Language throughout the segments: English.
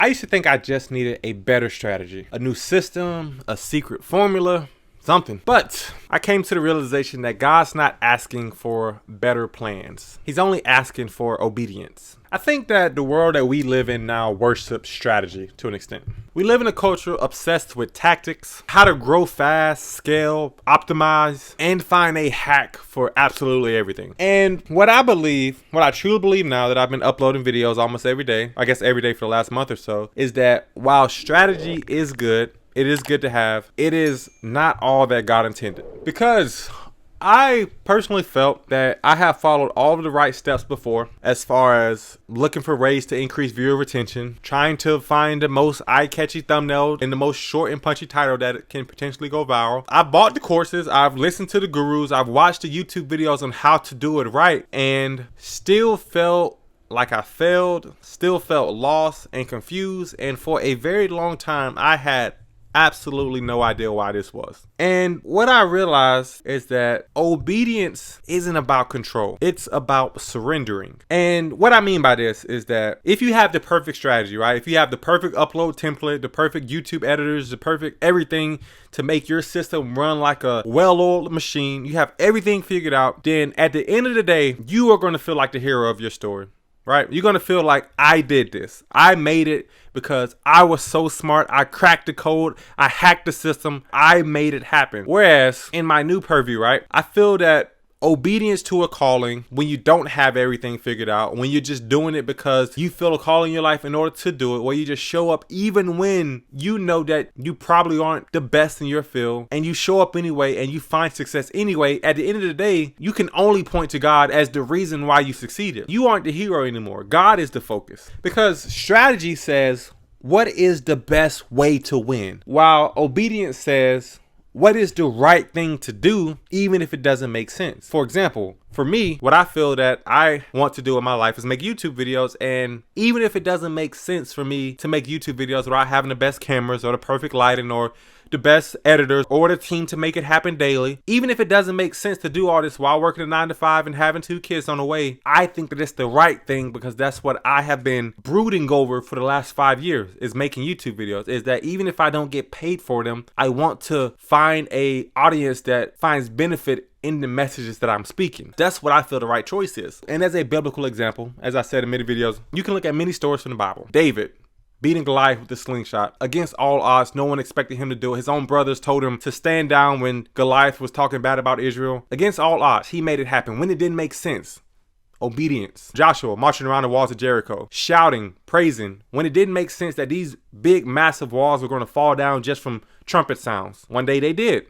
I used to think I just needed a better strategy, a new system, a secret formula, something. But I came to the realization that God's not asking for better plans. He's only asking for obedience. I think that the world that we live in now worships strategy to an extent. We live in a culture obsessed with tactics, how to grow fast, scale, optimize, and find a hack for absolutely everything. And what I truly believe now that I've been uploading videos almost every day, I guess every day for the last month or so, is that while strategy is good, it is good to have, it is not all that God intended. Because I personally felt that I have followed all of the right steps before, as far as looking for ways to increase viewer retention, trying to find the most eye-catchy thumbnail and the most short and punchy title that can potentially go viral. I've bought the courses, I've listened to the gurus, I've watched the YouTube videos on how to do it right, and still felt like I failed, still felt lost and confused, and for a very long time I had absolutely no idea why this was. And what I realized is that obedience isn't about control. It's about surrendering. And what I mean by this is that if you have the perfect strategy, right? If you have the perfect upload template, the perfect YouTube editors, the perfect everything to make your system run like a well-oiled machine, you have everything figured out, then at the end of the day, you are going to feel like the hero of your story. Right? You're going to feel like I did this. I made it because I was so smart. I cracked the code. I hacked the system. I made it happen. Whereas in my new purview, right, I feel that obedience to a calling, when you don't have everything figured out, when you're just doing it because you feel a call in your life in order to do it, where you just show up even when you know that you probably aren't the best in your field, and you show up anyway and you find success anyway, at the end of the day, you can only point to God as the reason why you succeeded. You aren't the hero anymore. God is the focus. Because strategy says, what is the best way to win? While obedience says, what is the right thing to do, even if it doesn't make sense? For example, for me, what I feel that I want to do in my life is make YouTube videos. And even if it doesn't make sense for me to make YouTube videos without having the best cameras or the perfect lighting or the best editors or the team to make it happen daily, even if it doesn't make sense to do all this while working a 9-to-5 and having 2 kids on the way, I think that it's the right thing, because that's what I have been brooding over for the last 5 years, is making YouTube videos. Is that even if I don't get paid for them, I want to find a audience that finds benefit in the messages that I'm speaking. That's what I feel the right choice is. And as a biblical example, as I said in many videos, you can look at many stories from the Bible. David beating Goliath with the slingshot. Against all odds, no one expected him to do it. His own brothers told him to stand down when Goliath was talking bad about Israel. Against all odds, he made it happen when it didn't make sense. Obedience. Joshua marching around the walls of Jericho, shouting, praising, when it didn't make sense that these big, massive walls were going to fall down just from trumpet sounds. One day they did,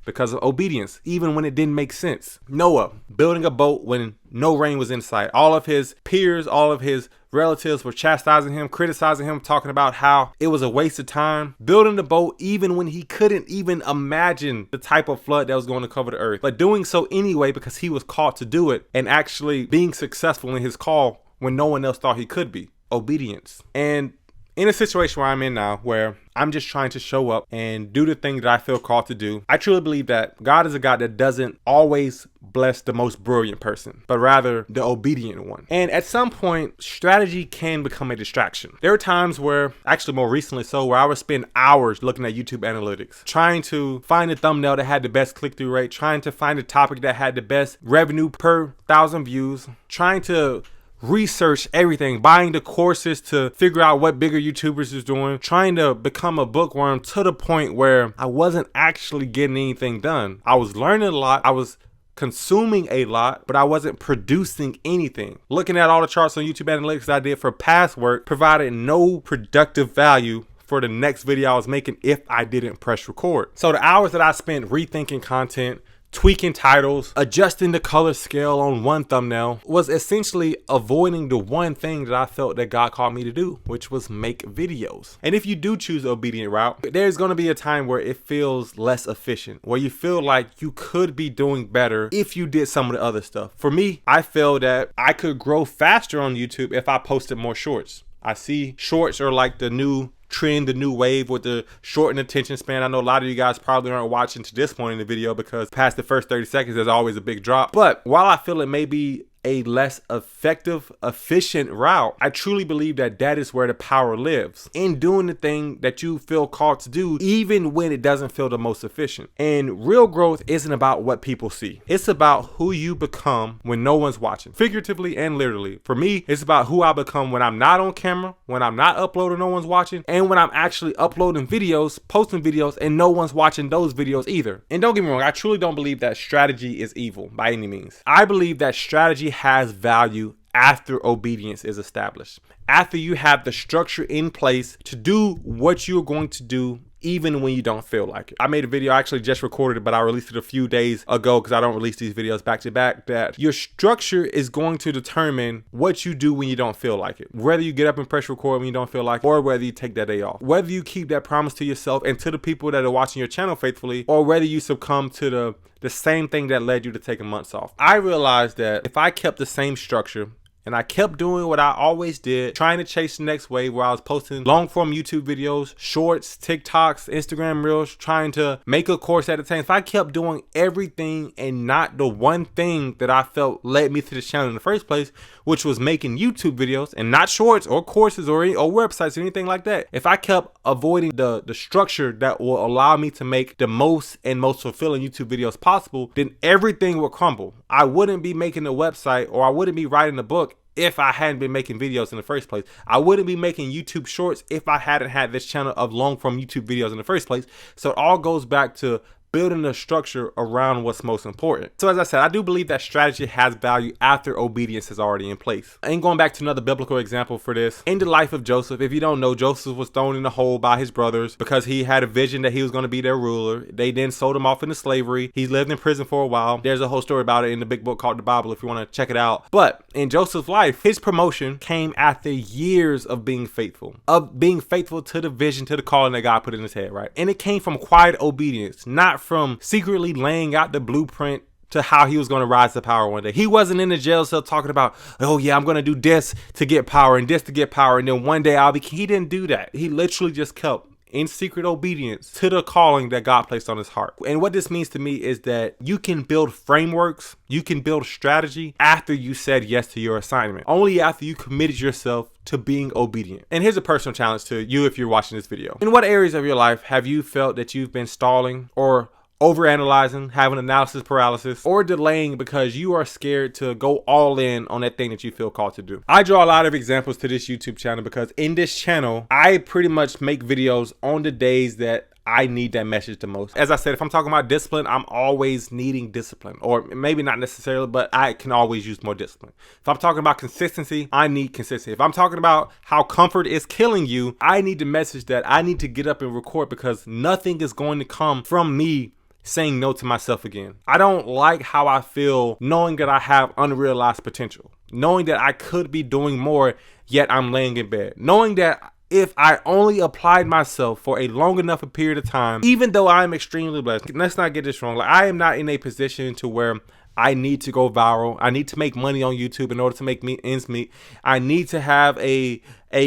because of obedience, even when it didn't make sense. Noah building a boat when no rain was in sight. All of his peers, all of his relatives were chastising him, criticizing him, talking about how it was a waste of time. Building the boat even when he couldn't even imagine the type of flood that was going to cover the earth. But doing so anyway because he was called to do it, and actually being successful in his call when no one else thought he could be. Obedience. And in a situation where I'm in now, where I'm just trying to show up and do the thing that I feel called to do, I truly believe that God is a God that doesn't always bless the most brilliant person, but rather the obedient one. And at some point, strategy can become a distraction. There are times where, actually more recently so, where I would spend hours looking at YouTube analytics, trying to find a thumbnail that had the best click-through rate, trying to find a topic that had the best revenue per 1,000 views, trying to research everything, buying the courses to figure out what bigger YouTubers is doing, trying to become a bookworm to the point where I wasn't actually getting anything done. I was learning a lot, I was consuming a lot, but I wasn't producing anything. Looking at all the charts on YouTube analytics that I did for past work provided no productive value for the next video I was making if I didn't press record. So the hours that I spent rethinking content, tweaking titles, adjusting the color scale on one thumbnail, was essentially avoiding the one thing that I felt that God called me to do, which was make videos. And if you do choose the obedient route, there's going to be a time where it feels less efficient, where you feel like you could be doing better if you did some of the other stuff. For me, I feel that I could grow faster on YouTube if I posted more shorts. I see shorts are like the new trend, the new wave with the shortened attention span. I know a lot of you guys probably aren't watching to this point in the video because past the first 30 seconds, there's always a big drop. But while I feel it may be a less effective, efficient route, I truly believe that that is where the power lives, in doing the thing that you feel called to do, even when it doesn't feel the most efficient. And real growth isn't about what people see. It's about who you become when no one's watching, figuratively and literally. For me, it's about who I become when I'm not on camera, when I'm not uploading, no one's watching, and when I'm actually uploading videos, posting videos, and no one's watching those videos either. And don't get me wrong, I truly don't believe that strategy is evil by any means. I believe that strategy has value after obedience is established, after you have the structure in place to do what you're going to do even when you don't feel like it. I made a video, I actually just recorded it, but I released it a few days ago because I don't release these videos back to back, that your structure is going to determine what you do when you don't feel like it. Whether you get up and press record when you don't feel like it, or whether you take that day off. Whether you keep that promise to yourself and to the people that are watching your channel faithfully, or whether you succumb to the same thing that led you to taking months off. I realized that if I kept the same structure, and I kept doing what I always did, trying to chase the next wave, where I was posting long form YouTube videos, shorts, TikToks, Instagram reels, trying to make a course at a time. If I kept doing everything and not the one thing that I felt led me to this channel in the first place, which was making YouTube videos and not shorts or courses or websites or anything like that. If I kept avoiding the structure that will allow me to make the most and most fulfilling YouTube videos possible, then everything would crumble. I wouldn't be making a website, or I wouldn't be writing a book if I hadn't been making videos in the first place. I wouldn't be making YouTube shorts if I hadn't had this channel of long form YouTube videos in the first place. So it all goes back to building a structure around what's most important. So as I said, I do believe that strategy has value after obedience is already in place. And going back to another biblical example for this, in the life of Joseph, if you don't know, Joseph was thrown in a hole by his brothers because he had a vision that he was going to be their ruler. They then sold him off into slavery. He lived in prison for a while. There's a whole story about it in the big book called the Bible if you want to check it out. But in Joseph's life, his promotion came after years of being faithful to the vision, to the calling that God put in his head, right? And it came from quiet obedience, not from secretly laying out the blueprint to how he was going to rise to power one day. He wasn't in the jail cell talking about, oh yeah, I'm going to do this to get power and this to get power, and then one day I'll be. He didn't do that. He literally just kept in secret obedience to the calling that God placed on his heart. And what this means to me is that you can build frameworks, you can build strategy after you said yes to your assignment. Only after you committed yourself to being obedient. And here's a personal challenge to you if you're watching this video. In what areas of your life have you felt that you've been stalling or overanalyzing, having analysis paralysis, or delaying because you are scared to go all in on that thing that you feel called to do? I draw a lot of examples to this YouTube channel because in this channel, I pretty much make videos on the days that I need that message the most. As I said, if I'm talking about discipline, I'm always needing discipline, or maybe not necessarily, but I can always use more discipline. If I'm talking about consistency, I need consistency. If I'm talking about how comfort is killing you, I need the message that I need to get up and record, because nothing is going to come from me saying no to myself again. I don't like how I feel knowing that I have unrealized potential, knowing that I could be doing more, yet I'm laying in bed, knowing that if I only applied myself for a long enough a period of time, even though I'm extremely blessed, let's not get this wrong, like I am not in a position to where I need to go viral. I need to make money on YouTube in order to make ends meet. I need to have a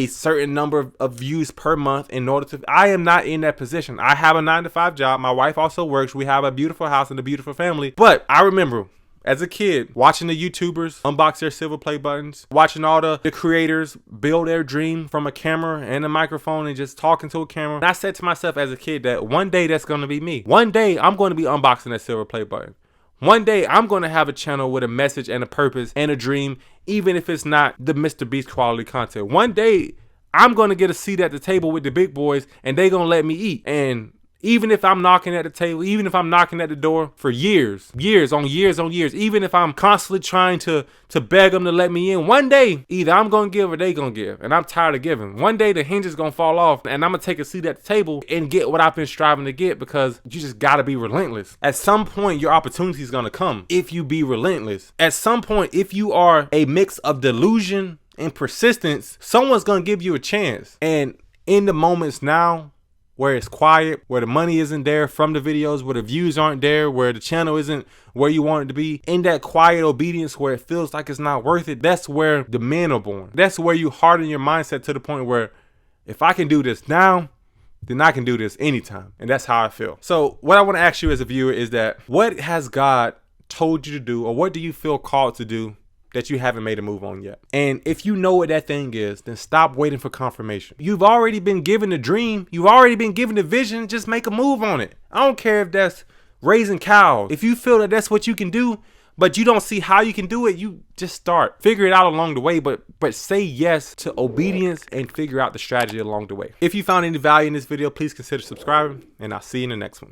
certain number of views per month in order to. I am not in that position. I have a 9-to-5 job. My wife also works. We have a beautiful house and a beautiful family. But I remember as a kid watching the YouTubers unbox their silver play buttons, watching all the creators build their dream from a camera and a microphone and just talking to a camera. And I said to myself as a kid that one day that's going to be me. One day I'm going to be unboxing that silver play button. One day I'm going to have a channel with a message and a purpose and a dream, even if it's not the Mr. Beast quality content. One day I'm going to get a seat at the table with the big boys and they going to let me eat. And even if I'm knocking at the table, even if I'm knocking at the door for years on years, even if I'm constantly trying to beg them to let me in, one day either I'm going to give or they going to give. And I'm tired of giving. One day the hinge is going to fall off and I'm going to take a seat at the table and get what I've been striving to get, because you just got to be relentless. At some point, your opportunity is going to come if you be relentless. At some point, if you are a mix of delusion and persistence, someone's going to give you a chance. And in the moments now, where it's quiet, where the money isn't there from the videos, where the views aren't there, where the channel isn't where you want it to be, in that quiet obedience where it feels like it's not worth it, that's where the men are born. That's where you harden your mindset to the point where if I can do this now, then I can do this anytime. And that's how I feel. So what I want to ask you as a viewer is that what has God told you to do, or what do you feel called to do that you haven't made a move on yet. And if you know what that thing is, then stop waiting for confirmation. You've already been given the dream. You've already been given the vision. Just make a move on it. I don't care if that's raising cows. If you feel that that's what you can do, but you don't see how you can do it, you just start. Figure it out along the way, but say yes to obedience and figure out the strategy along the way. If you found any value in this video, please consider subscribing, and I'll see you in the next one.